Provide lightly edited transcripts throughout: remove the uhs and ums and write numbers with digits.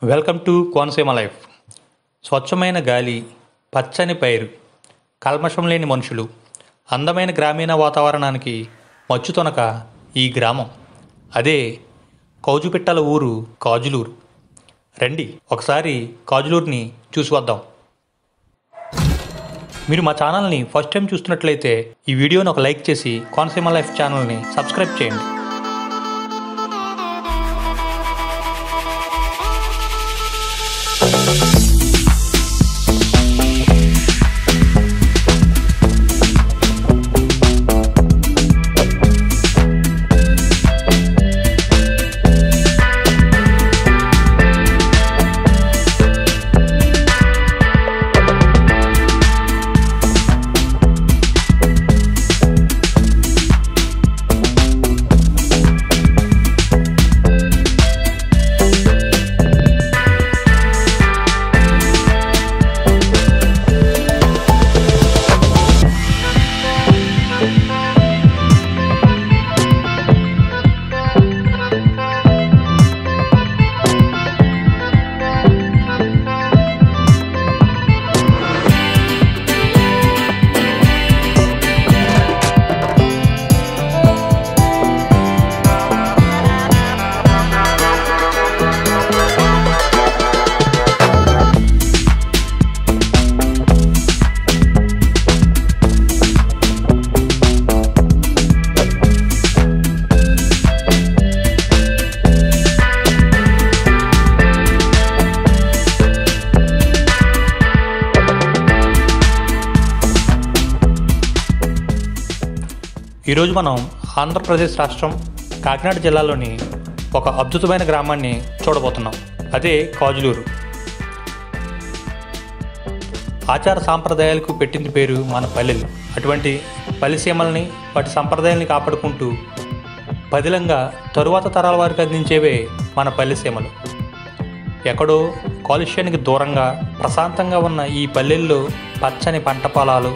Welcome to Konaseema life. స్వచ్ఛమైన గాలి, పచ్చని పైరు, కల్మషం లేని మనుషులు, అందమైన గ్రామీణ వాతావరణానికి మచ్చుతొనక ఈ గ్రామం. అదే కౌజుపిట్టల ఊరు కాజులూరు. రండి ఒకసారి కాజులూరుని చూసి వద్దాం. మీరు మా ఛానల్ని ఫస్ట్ టైం చూస్తున్నట్లయితే ఈ వీడియోని ఒక లైక్ చేసి కోనసీమ లైఫ్ ఛానల్ని సబ్స్క్రైబ్ చేయండి. ఈరోజు మనం ఆంధ్రప్రదేశ్ రాష్ట్రం కాకినాడ జిల్లాలోని ఒక అద్భుతమైన గ్రామాన్ని చూడబోతున్నాం. అదే కాజులూరు. ఆచార సాంప్రదాయాలకు పెట్టింది పేరు మన పల్లెలు. అటువంటి పల్లెసీమల్ని, వాటి సంప్రదాయాల్ని కాపాడుకుంటూ పదిలంగా తరువాత తరాల వారికి అందించేవే మన పల్లెసీమలు. ఎక్కడో కాలుష్యానికి దూరంగా ప్రశాంతంగా ఉన్న ఈ పల్లెల్లో పచ్చని పంట పొలాలు,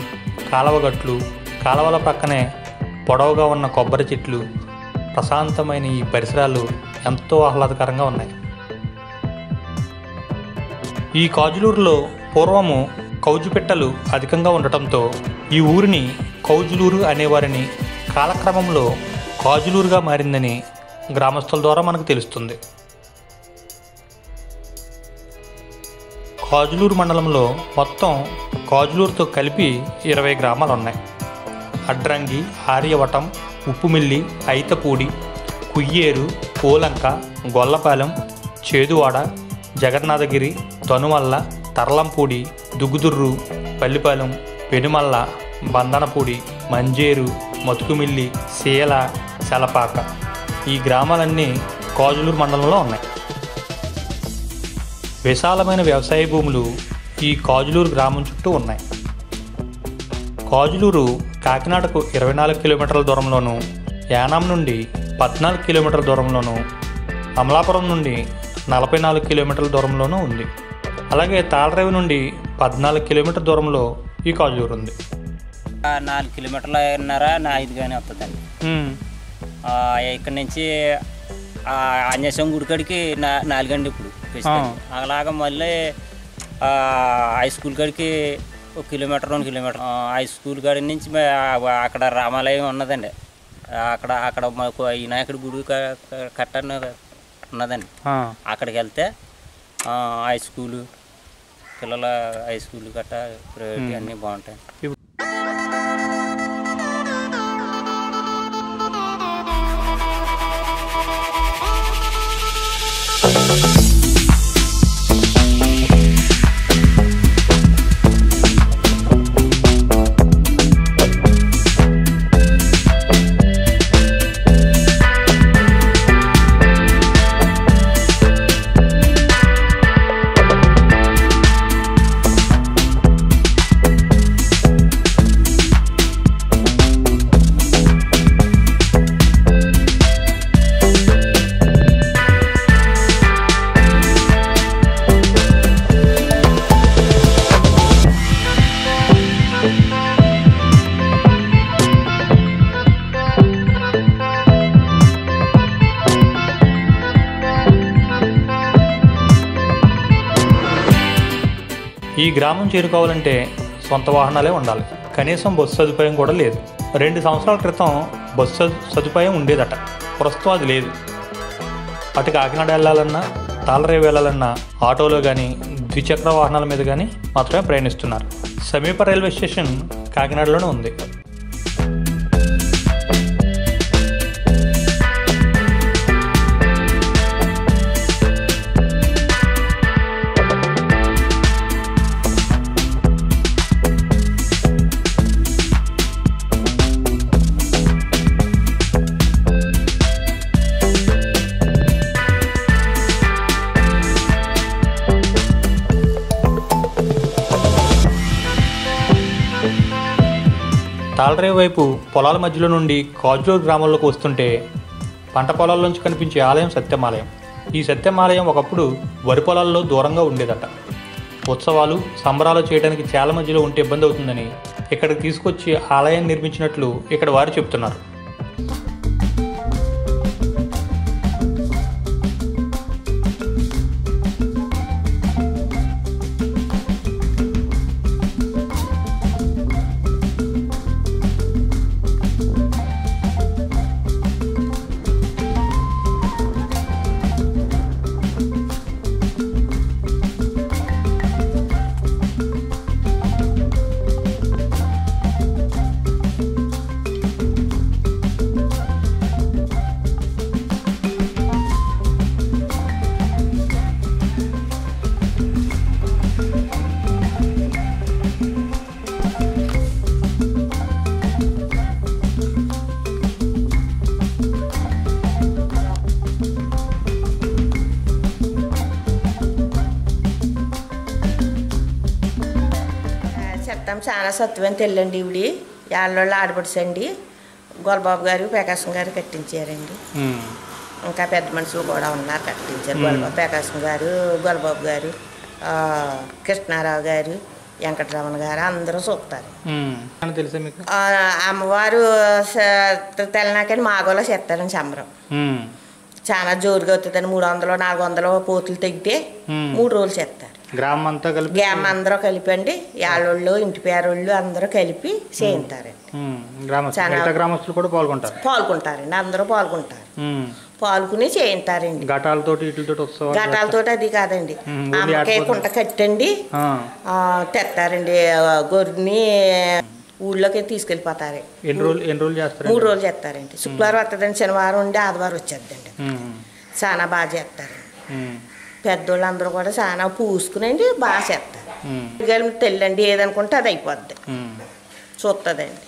కాలవగట్లు, కాలవల ప్రక్కనే పొడవుగా ఉన్న కొబ్బరి చెట్లు, ప్రశాంతమైన ఈ పరిసరాలు ఎంతో ఆహ్లాదకరంగా ఉన్నాయి. ఈ కాజులూరులో పూర్వము కౌజుపిట్టలు అధికంగా ఉండటంతో ఈ ఊరిని కౌజులూరు అనేవారని, కాలక్రమంలో కాజులూరుగా మారిందని గ్రామస్తుల ద్వారా మనకు తెలుస్తుంది. కాజులూరు మండలంలో మొత్తం కాజులూరుతో కలిపి 20 గ్రామాలు ఉన్నాయి. అడ్రంగి, ఆర్యవటం, ఉప్పుమిల్లి, ఐతపూడి, కుయ్యేరు, పూలంక, గొల్లపాలెం, చేదువాడ, జగన్నాథగిరి, తనుమల్ల, తర్లంపూడి, దుగ్గుదుర్రు, పల్లిపాలెం, పెనుమల్ల, బందనపూడి, మంజేరు, మతుకుమిల్లి, శీల, సెలపాక. ఈ గ్రామాలన్నీ కాజులూరు మండలంలో ఉన్నాయి. విశాలమైన వ్యవసాయ భూములు ఈ కాజులూరు గ్రామం చుట్టూ ఉన్నాయి. కాజులూరు కాకినాడకు 24 కిలోమీటర్ల దూరంలోను, యానాం నుండి 14 కిలోమీటర్ల దూరంలోను, అమలాపురం నుండి 44 కిలోమీటర్ల దూరంలోనూ ఉంది. అలాగే తాళరేవు నుండి 14 కిలోమీటర్ల దూరంలో ఈ కాజులూరు ఉంది. 4 కిలోమీటర్ల 5 కానీ వస్తుందండి. ఇక్కడ నుంచి ఆంజనేయం గుడి కాడికి 4 గంటలు ఇప్పుడు. అలాగా మళ్ళీ హై స్కూల్ కాడికి 1 కిలోమీటర్ 2 కిలోమీటర్. హై స్కూల్ కాడి నుంచి అక్కడ రామాలయం ఉన్నదండి. అక్కడ మాకు వినాయకుడి గుడి కట్టని ఉన్నదండి. అక్కడికి వెళ్తే హై స్కూలు, పిల్లల హై స్కూల్ గట్ట ప్రైవేట్ అన్నీ బాగుంటాయి. ఈ గ్రామం చేరుకోవాలంటే సొంత వాహనాలే ఉండాలి. కనీసం బస్సు సదుపాయం కూడా లేదు. 2 సంవత్సరాల క్రితం బస్సు సదుపాయం ఉండేదట, ప్రస్తుతం అది లేదు. అటు కాకినాడ వెళ్ళాలన్నా, తాళరేవు వెళ్ళాలన్నా ఆటోలో కానీ ద్విచక్ర వాహనాల మీద కానీ మాత్రమే ప్రయాణిస్తున్నారు. సమీప రైల్వే స్టేషన్ కాకినాడలోనే ఉంది. తాళరేవు వైపు పొలాల మధ్యలో నుండి కాజూర్ గ్రామంలోకి వస్తుంటే పంట పొలాల్లోంచి కనిపించే ఆలయం సత్యమాలయం. ఈ సత్యమాలయం ఒకప్పుడు వరి పొలాల్లో దూరంగా ఉండేదట. ఉత్సవాలు సంబరాలు చేయడానికి చాలా మధ్యలో ఉంటే ఇబ్బంది అవుతుందని ఇక్కడికి తీసుకొచ్చి ఆలయం నిర్మించినట్లు ఇక్కడ వారు చెప్తున్నారు. చాలా సత్తువని తెల్లండి. ఇవిడి యాళ్ళోళ్ళు ఆడపడుచండి. గోలబాబు గారు ప్రకాశం గారు కట్టించారండి. ఇంకా పెద్ద మనుషులు కూడా ఉన్నారు, కట్టించారు. ప్రకాశం గారు, గోలబాబు గారు, కృష్ణారావు గారు, వెంకటరమణ గారు అందరూ చూస్తారు. అమ్మవారు తెల్లనాకని మాగోలో చేస్తారని సంబరం. చాలా జోరుగా అవుతుందని 300 400 పోతులు తెగితే 3 రోజులు చేస్తారు. గ్రామం అంతా కలిపి, గ్రామం అందరూ కలిపండి. యాళ్ళోళ్ళు, ఇంటి పేరోళ్ళు అందరూ కలిపి చేయింటారండి. గ్రామస్తులు కూడా పాల్గొంటారండి. అందరూ పాల్గొంటారు. పాల్గొని చేయింటారండి. ఘటాలతో అది కాదండి, అమ్మకాయ కుంట కట్టండి తెస్తారండి. గొర్రెని ఊళ్ళోకి తీసుకెళ్ళిపోతారు. 3 రోజులు చేస్తారండి. శుక్రవారం వస్తుందండి, శనివారం ఉండి ఆదివారం వచ్చేద్దండి. చాలా బాగా చేస్తారండి. పెద్దోళ్ళు అందరూ కూడా చాలా పూసుకునండి బాగా చేస్తారు. తెల్లండి ఏదనుకుంటే అది అయిపోద్ది, చూస్తుందండి.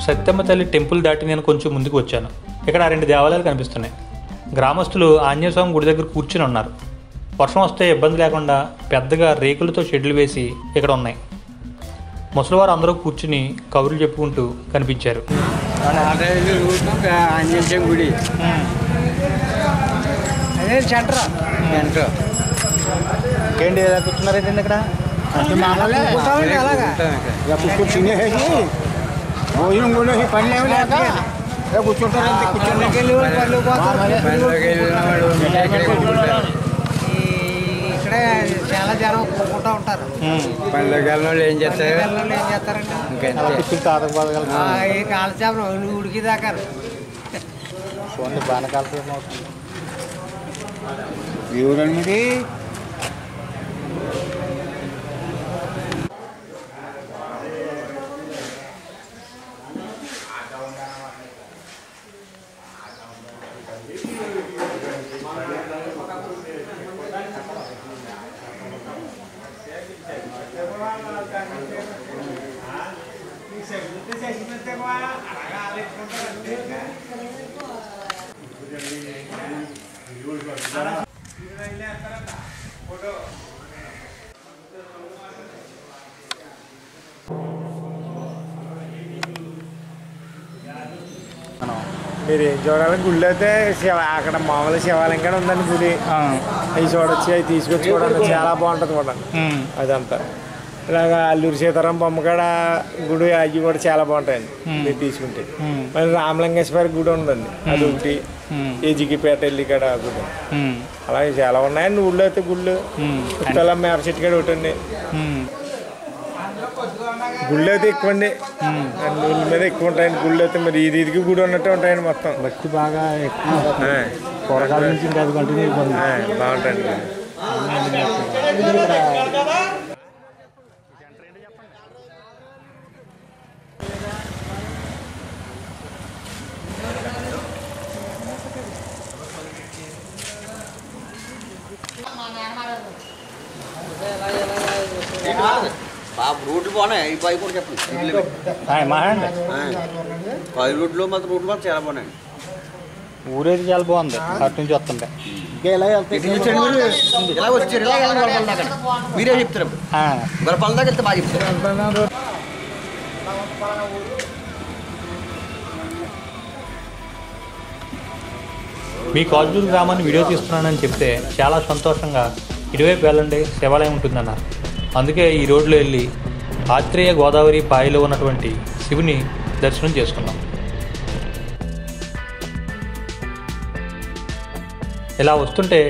సత్యమ్మ తల్లి టెంపుల్ దాటి నేను కొంచెం ముందుకు వచ్చాను. ఇక్కడ 2 దేవాలయాలు కనిపిస్తున్నాయి. గ్రామస్తులు ఆంజనేయ స్వామి గుడి దగ్గర కూర్చుని ఉన్నారు. వర్షం వస్తే ఇబ్బంది లేకుండా పెద్దగా రేకులతో షెడ్లు వేసి ఇక్కడ ఉన్నాయి. ముసలివారు అందరూ కూర్చుని కబుర్లు చెప్పుకుంటూ కనిపించారు. గుడి అదే సెంటర్ ఏంటి ఎలా కూర్చున్నారేంటి ఇక్కడ? అలాగా తినేసి భోజనం కూడా పని లేక కూర్చుంటారు. ఇక్కడ చాలా జనం కూర్చుంటూ ఉంటారు. పండుగలు ఏం చేస్తారు? కాలచేపలు ఉడికి దాకా బాగా కాలసేపు అవుతుంది. ఈ ఊరండి మీది? మీరు ఏం చూడాలి? గుళ్ళు అయితే అక్కడ మామూలు శివాలయం ఉందండి గుడి. అవి చూడొచ్చు, అవి తీసుకొచ్చి కూడా చాలా బాగుంటుంది కూడా అదంతా. ఇలాగా అల్లూరి సీతారాం బొమ్మకాడ గుడి అవి కూడా చాలా బాగుంటాయండి మీరు తీసుకుంటే. మళ్ళీ రామలింగేశ్వరి గుడి ఉందండి, అది ఒకటి. ఏజికిపేట వెళ్ళి కాడ గుడి. అలాగే చాలా ఉన్నాయండి ఊళ్ళో అయితే గుళ్ళు. పుట్టల మేర చెట్టు కాడ ఒకటి అండి. గుళ్ళు అయితే ఎక్కువ అండి, ఊళ్ళ మీద ఎక్కువ ఉంటాయండి గుళ్ళు అయితే. మరి ఇదికి గుడి ఉన్నట్టే ఉంటాయండి మొత్తం. భక్తి బాగా ఎక్కువ కూరగాయల నుంచి బాగుంటాయండి. రోడ్లు బాగున్నాయి, ఈ పై కూడా చెప్పండి. పై రోడ్లు మాత్రం రోడ్లు మాత్రం చాలా బాగున్నాయి. ఊరేది చాలా బాగుంది అటు నుంచి వస్తుంటే. ఇలా వచ్చారు, ఇలా వెళ్ళండి దాకా. మీరే చెప్తారు గొడపల దాకా వెళ్తే బాగా చెప్తారు. మీ కాజూరు గ్రామాన్ని వీడియో తీస్తున్నానని చెప్తే చాలా సంతోషంగా ఇటువైపు వెళ్ళండి శివాలయం ఉంటుందన్నారు. అందుకే ఈ రోడ్లో వెళ్ళి ఆత్రేయ గోదావరి పాయలో ఉన్నటువంటి శివుని దర్శనం చేసుకున్నాం. ఇలా వస్తుంటే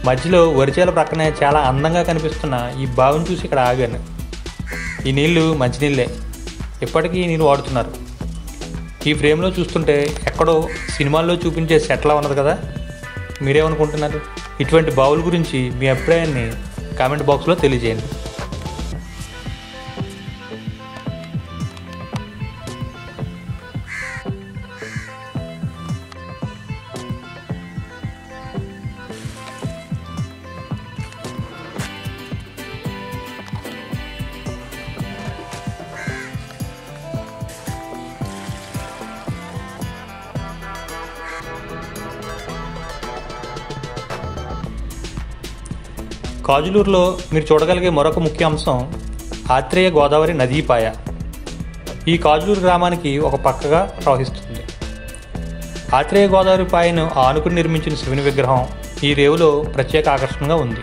మధ్యలో వరిచేల ప్రక్కనే చాలా అందంగా కనిపిస్తున్న ఈ బావిని చూసి ఇక్కడ ఆగాను. ఈ నీళ్లు మంచినీళ్ళే, ఇప్పటికీ నీళ్ళు వాడుతున్నారు. ఈ ఫ్రేమ్లో చూస్తుంటే ఎక్కడో సినిమాల్లో చూపించే సెట్లా ఉన్నది కదా. మీరేమనుకుంటున్నారు? ఇటువంటి బావుల గురించి మీ అభిప్రాయాన్ని కామెంట్ బాక్స్లో తెలియజేయండి. కాజులూరులో మీరు చూడగలిగే మరొక ముఖ్య అంశం ఆత్రేయ గోదావరి నదీపాయ. ఈ కాజులూరు గ్రామానికి ఒక పక్కగా ప్రవహిస్తుంది. ఆత్రేయ గోదావరి పాయను ఆనుకుని నిర్మించిన శివుని విగ్రహం ఈ రేవులో ప్రత్యేక ఆకర్షణగా ఉంది.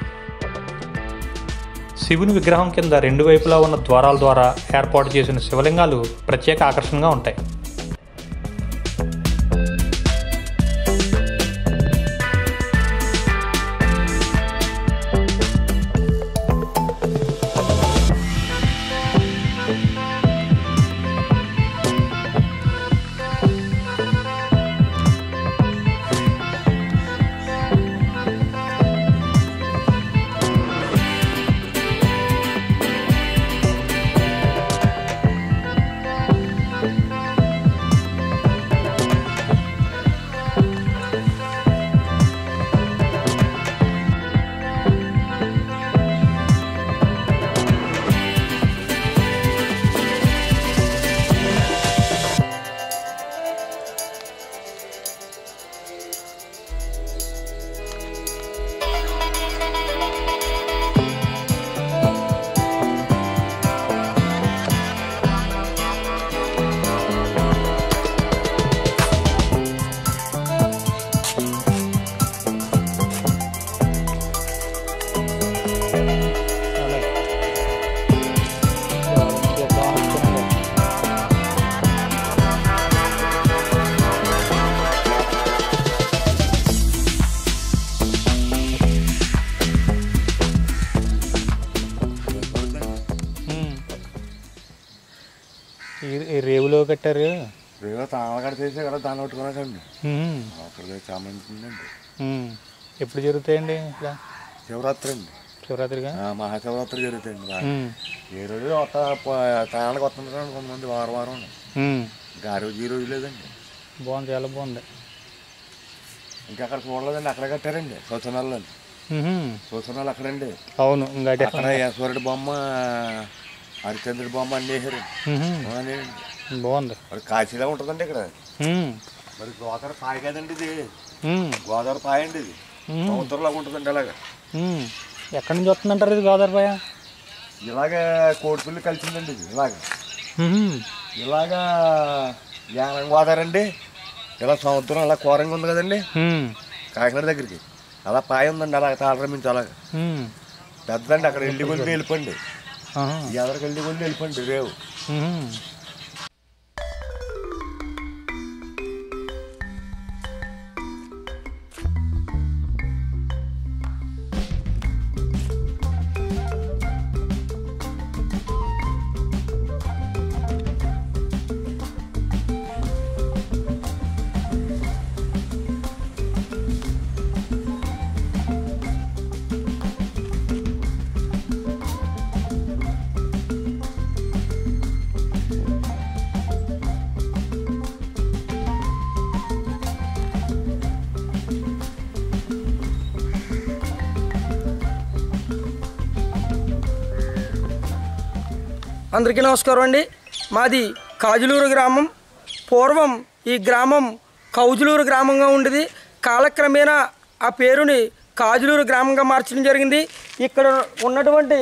శివుని విగ్రహం కింద రెండు వైపులా ఉన్న ద్వారాల ద్వారా ఏర్పాటు చేసిన శివలింగాలు ప్రత్యేక ఆకర్షణగా ఉంటాయి. రేవులో కట్టారు, రేవులో తాళ కడితేసే కదా దాన్ని కొట్టుకున్నాకండి. అక్కడ చాలా మంది ఉందండి. ఎప్పుడు జరుగుతాయండి ఇక్కడ? శివరాత్రి అండి. శివరాత్రిగా మహాశివరాత్రి జరుగుతాయండి. ఏ రోజు తాళానికి వస్తుంటారు కొంతమంది వారం ఇంకా ఆ రోజు ఈ రోజు లేదండి. బాగుంది, చాలా బాగుంది. ఇంకా అక్కడ చూడలేదండి, అక్కడ కట్టారండి శోచనాలు. శోచనాలు అక్కడండి. అవును, అక్కడ ఈశ్వరుడి బొమ్మ, హరిచంద్రుడి బొమ్మ అన్నీ వేసారు. బాగుంది. మరి కాశీలా ఉంటుందండి ఇక్కడ. మరి గోదావరి పాయ కదండి ఇది. గోదావరి పాయ అండి ఇది. సముద్రంలాగా ఉంటుందండి అలాగా. ఎక్కడి నుంచి వస్తుందంటారు ఇది గోదావరి పాయ? ఇలాగా కోడిపిల్లి కలిసిందండి ఇది. ఇలాగా యానం గోదావరి అండి. ఇలా సముద్రం అలా ఘోరంగా ఉంది కదండి కాకినాడ దగ్గరికి. అలా పాయ ఉందండి అలాగ తాళరం నుంచి అలాగా పెద్దండి. అక్కడ వెళ్ళి కొద్ది వెళ్ళిపోండి, ఎదరికి వెళ్ళి కొద్ది వెళ్ళిపోండి రేవు. అందరికీ నమస్కారం అండి. మాది కాజులూరు గ్రామం. పూర్వం ఈ గ్రామం కౌజులూరు గ్రామంగా ఉండేది. కాలక్రమేణా ఆ పేరుని కాజులూరు గ్రామంగా మార్చడం జరిగింది. ఇక్కడ ఉన్నటువంటి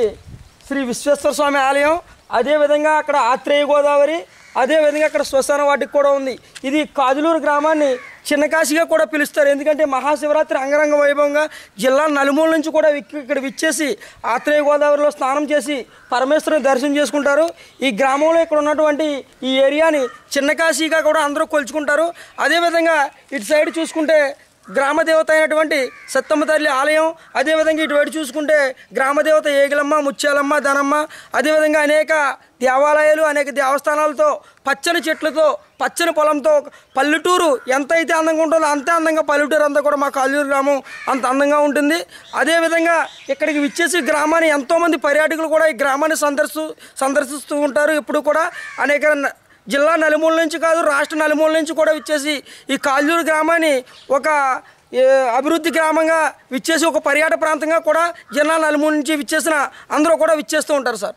శ్రీ విశ్వేశ్వర స్వామి ఆలయం, అదేవిధంగా అక్కడ ఆత్రేయ గోదావరి, అదేవిధంగా అక్కడ శ్మశాన వాటికి కూడా ఉంది. ఇది కాజులూరు గ్రామాన్ని చిన్నకాశిగా కూడా పిలుస్తారు. ఎందుకంటే మహాశివరాత్రి అంగరంగ వైభవంగా జిల్లా నలుమూల నుంచి కూడా ఇక్కడ విచ్చేసి ఆత్రేయ గోదావరిలో స్నానం చేసి పరమేశ్వరుని దర్శనం చేసుకుంటారు. ఈ గ్రామంలో ఇక్కడ ఉన్నటువంటి ఈ ఏరియాని చిన్నకాశిగా కూడా అందరూ కొలుచుకుంటారు. అదేవిధంగా ఇటు సైడ్ చూసుకుంటే గ్రామదేవత అయినటువంటి సత్తమ్మ తల్లి ఆలయం, అదేవిధంగా ఇటువైపు చూసుకుంటే గ్రామదేవత ఏగిలమ్మ, ముత్యాలమ్మ, ధనమ్మ, అదేవిధంగా అనేక దేవాలయాలు, అనేక దేవస్థానాలతో, పచ్చని చెట్లతో, పచ్చని పొలంతో పల్లెటూరు ఎంత అయితే అందంగా ఉంటుందో అంతే అందంగా పల్లెటూరు అంతా కూడా మా కాజులూరు గ్రామం అంత అందంగా ఉంటుంది. అదేవిధంగా ఇక్కడికి విచ్చేసి గ్రామాన్ని ఎంతోమంది పర్యాటకులు కూడా ఈ గ్రామాన్ని సందర్శిస్తూ ఉంటారు. ఇప్పుడు కూడా అనేక జిల్లా నలుమూల నుంచి కాదు, రాష్ట్ర నలుమూల నుంచి కూడా విచ్చేసి ఈ కాజులూరు గ్రామాన్ని ఒక అభివృద్ధి గ్రామంగా విచ్చేసి ఒక పర్యాటక ప్రాంతంగా కూడా జిల్లా నలుమూల నుంచి విచ్చేసిన అందరూ కూడా విచ్చేస్తూ ఉంటారు సార్.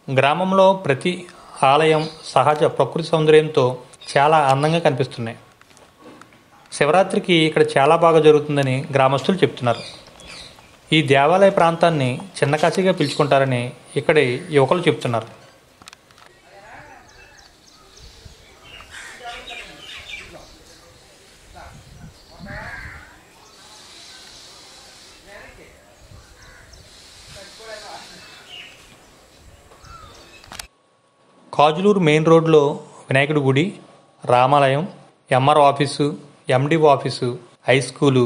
గ్రామంలో ప్రతి ఆలయం సహజ ప్రకృతి సౌందర్యంతో చాలా అందంగా కనిపిస్తున్నాయి. శివరాత్రికి ఇక్కడ చాలా బాగా జరుగుతుందని గ్రామస్తులు చెప్తున్నారు. ఈ దేవాలయ ప్రాంతాన్ని చిన్నకాశీగా పిలుచుకుంటారని ఇక్కడి యువకులు చెప్తున్నారు. కాజులూరు మెయిన్ రోడ్లో వినాయకుడి గుడి, రామాలయం, MRO office, MDO office, high school,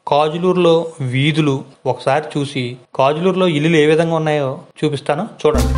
కాజులూరులో వీధులు ఒకసారి చూసి కాజులూరులో ఇల్లులు ఏ విధంగా ఉన్నాయో చూపిస్తాను, చూడండి.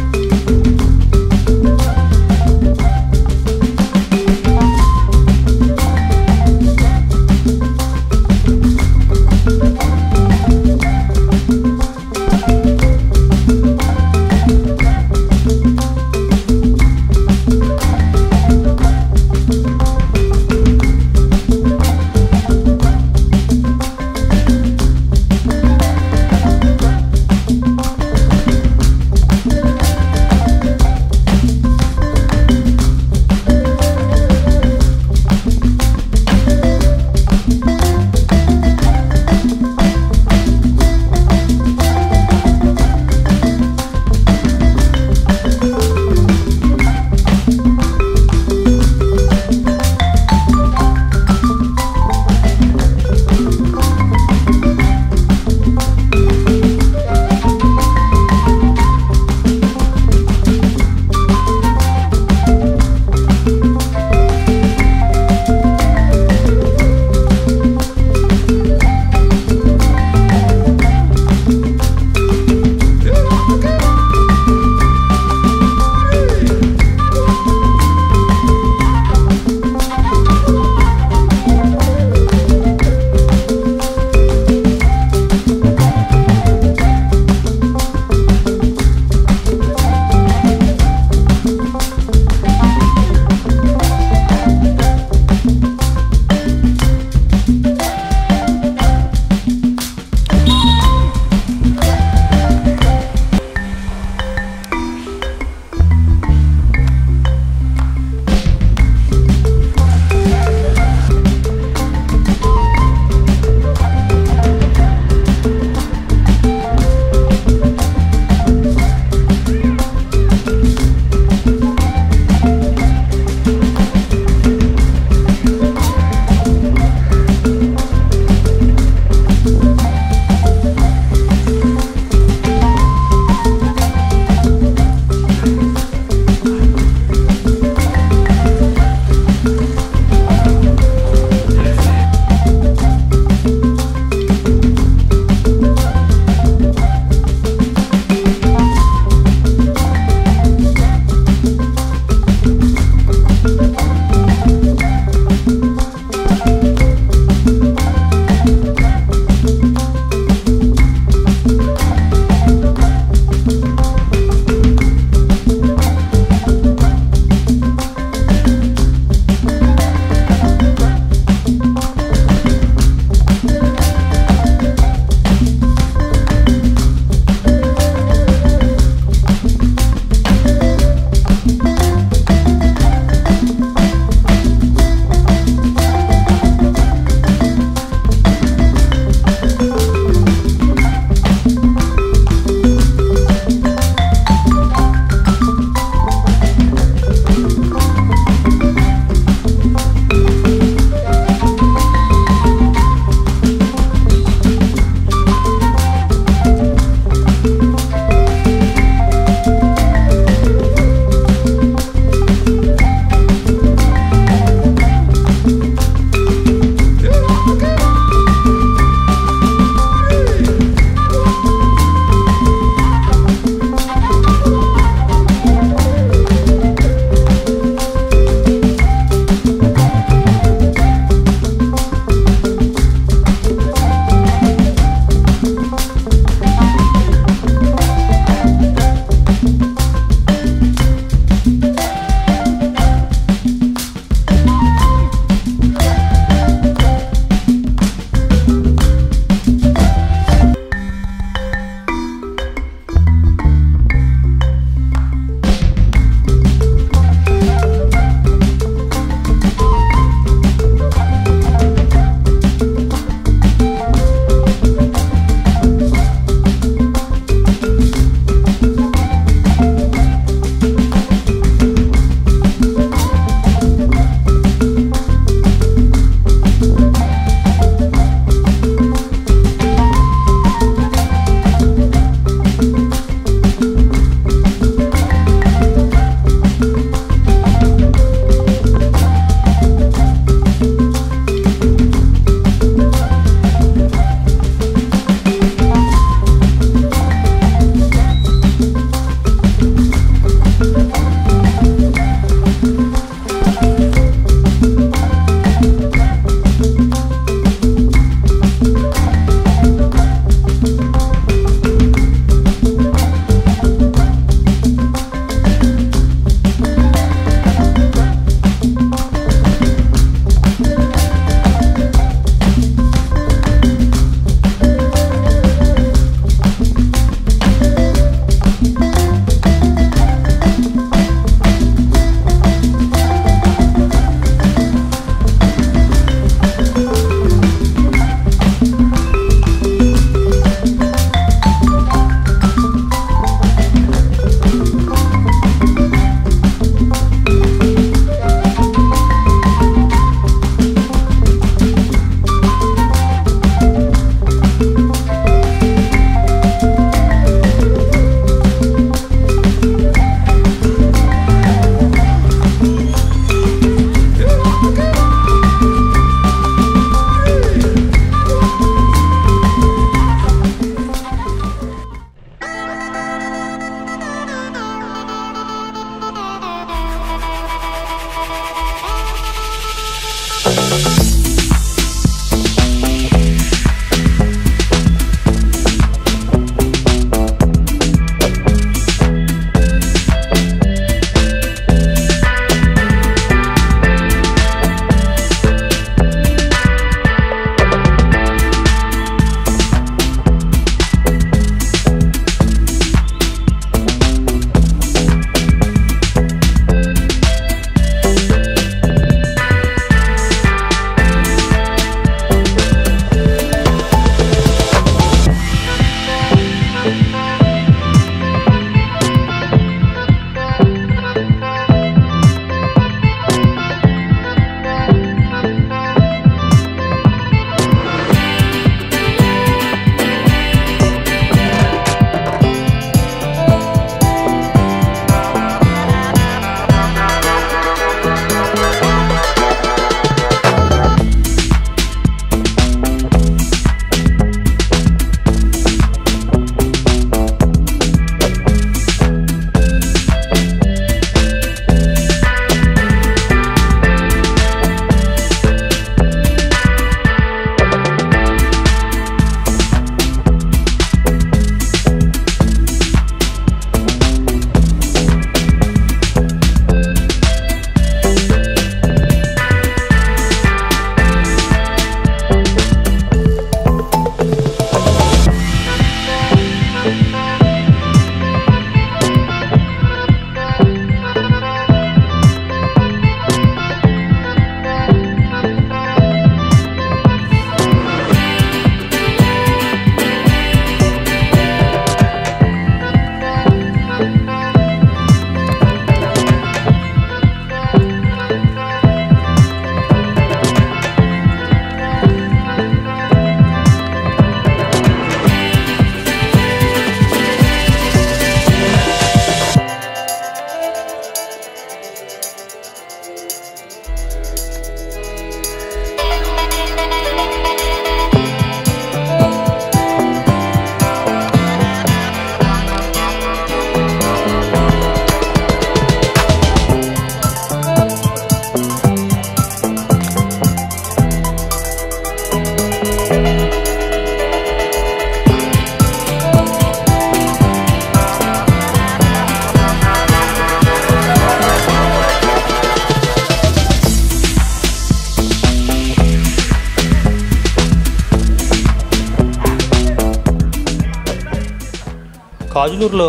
కాజులూరులో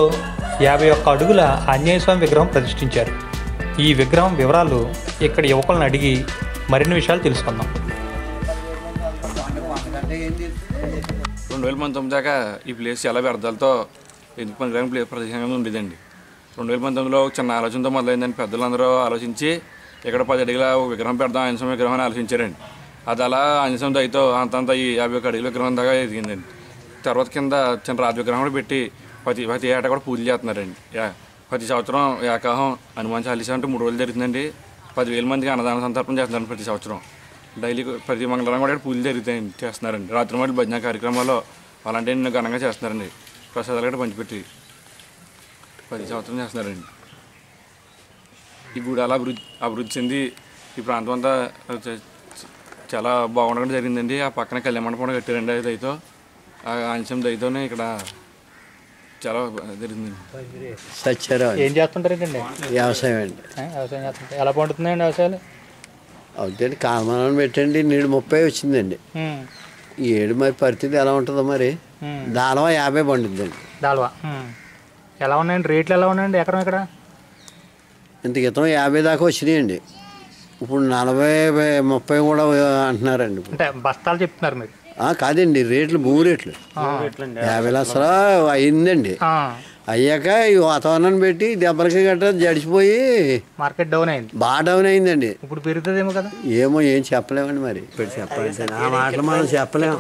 51 అడుగుల ఆంజనేయ స్వామి విగ్రహం ప్రతిష్ఠించారు. ఈ విగ్రహం వివరాలు ఇక్కడ యువకులను అడిగి మరిన్ని విషయాలు తెలుసుకుందాం. 2019 దాకా ఈ ప్లేస్ చాలా వ్యర్థాలతో ఎందుకు పనికిరాని ప్రదేశంగా ఉండేదండి. 2019లో చిన్న ఆలోచనతో మొదలైందండి. పెద్దలందరూ ఆలోచించి ఇక్కడ 10 అడుగుల విగ్రహం పెడదాం, ఆంజనేయ స్వామి విగ్రహం అని ఆలోచించారండి. అది అలా ఆంజనేయ స్వామి దయతో అంతంత ఈ 51 అడుగుల విగ్రహం దాకా ఎదిగిందండి. తర్వాత కింద చిన్న రాజు విగ్రహం కూడా పెట్టి ప్రతి ఏటా కూడా పూజలు చేస్తున్నారండి. ప్రతి సంవత్సరం ఏకాహం హనుమాన్ చాలీసా అంటే 3 రోజులు జరుగుతుందండి. 10,000 మందికి అన్నదాన సంతర్పణ చేస్తున్నారండి ప్రతి సంవత్సరం. డైలీ ప్రతి మంగళవారం కూడా పూజలు చేస్తున్నారండి. రాత్రి మళ్ళీ భజన కార్యక్రమాల్లో అలాంటివి ఘనంగా చేస్తున్నారండి. ప్రసాదాలు కూడా పంచిపెట్టి 10 సంవత్సరం చేస్తున్నారండి. ఈ గుడి అలా అభివృద్ధి చెంది ఈ ప్రాంతం అంతా చాలా బాగుండడం జరిగిందండి. ఆ పక్కన కళ్యాణ మండపం కట్టారండి. దయతో ఆంజనేయం దయతోనే ఇక్కడ చాలా జరిగిందండి. సత్యరావు ఏం చేస్తుంటారండి? వ్యవసాయం అండి. వ్యవసాయం చేస్తుంటారు. ఎలా పండుతున్నాయండి వ్యవసాయాలు? అవుతండి, కాలమానం పెట్టండి. నీడు 30 వచ్చిందండి. ఈ ఏడు మరి పరిస్థితి ఎలా ఉంటుందో మరి. దాల్వా 50 పండుద్దండి. దాల్వా ఎలా ఉన్నాయండి? రేట్లు ఎలా ఉన్నాయండి ఎకరం ఇక్కడ? ఇంత క్రితం 50 దాకా వచ్చినాయండి. ఇప్పుడు 40, 30 కూడా అంటున్నారండి. అంటే బస్తాలు చెప్తున్నారు మీరు? కాదండి, రేట్లు భూమి రేట్లు 50 లక్షలు అయిందండి. అయ్యాక ఈ వాతావరణాన్ని పెట్టి దెబ్బలకి గట్రా జడిచిపోయి మార్కెట్ డౌన్ అయింది, బాగా డౌన్ అయిందండి. ఇప్పుడు పెరుగుతుందేమో కదా. ఏమో ఏం చెప్పలేమండి మరి. ఇప్పుడు చెప్పాలంటే ఆ మాటలు మనం చెప్పలేము.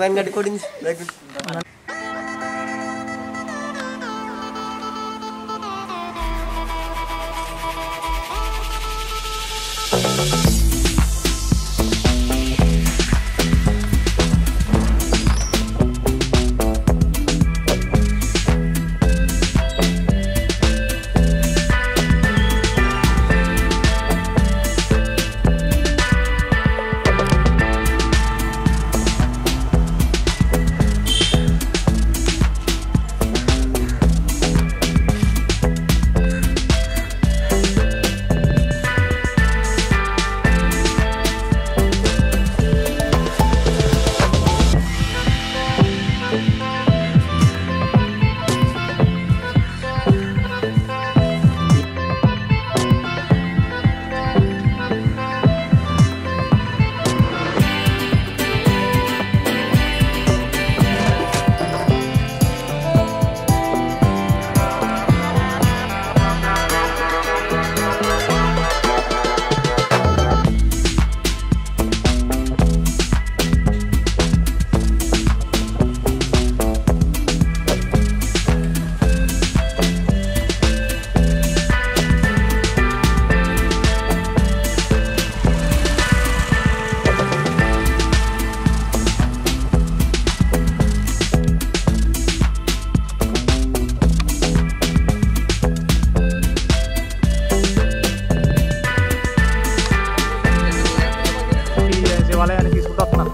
శివాలయాన్ని తీసుకుంటూ వస్తున్నారు.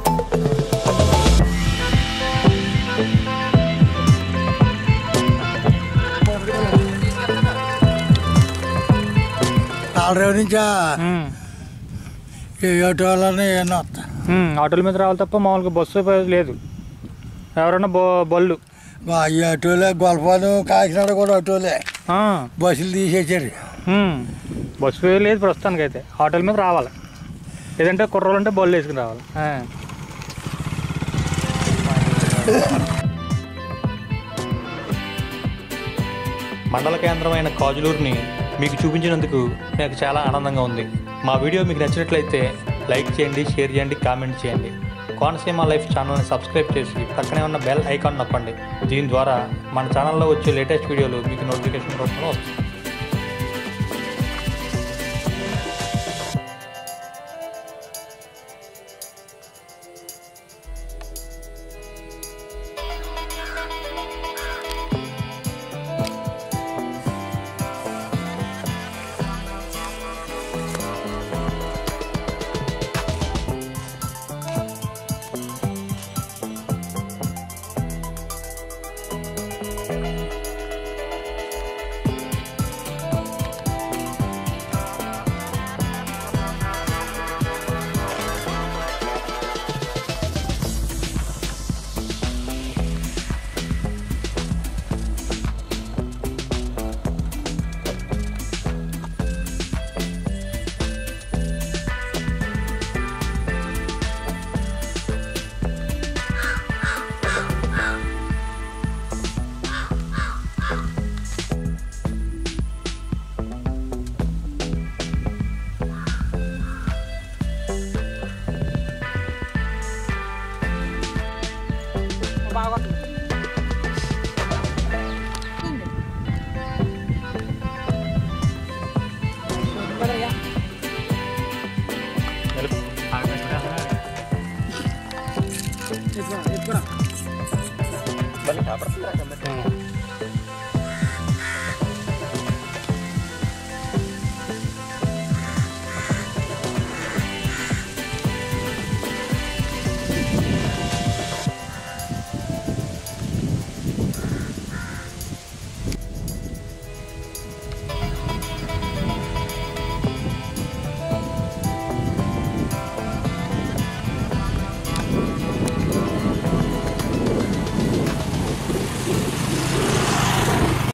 రేవు నుంచి ఆటోలని ఏమన్నా వస్తా. ఆటోల మీద రావాలి తప్ప మామూలుగా బస్సు లేదు. ఎవరన్నా బళ్ళు ఈ ఆటోలే గొల్పాలు కాకినాడ కూడా ఆటోలే బస్సులు తీసేసారు. బస్సు లేదు ప్రస్తుతానికి అయితే. ఆటోల మీద రావాలి, లేదంటే కుర్రోలు అంటే బళ్ళు వేసుకుని రావాలి. మండల కేంద్రమైన కాజులూరుని మీకు చూపించినందుకు నాకు చాలా ఆనందంగా ఉంది. మా వీడియో మీకు నచ్చినట్లయితే లైక్ చేయండి, షేర్ చేయండి, కామెంట్ చేయండి. కోనసీమ లైఫ్ ఛానల్ని సబ్స్క్రైబ్ చేసి పక్కనే ఉన్న బెల్ ఐకాన్ నొక్కండి. దీని ద్వారా మన ఛానల్లో వచ్చే లేటెస్ట్ వీడియోలు మీకు నోటిఫికేషన్ రూపంలో వస్తాయి. బాగా బలి కాపడుతుందా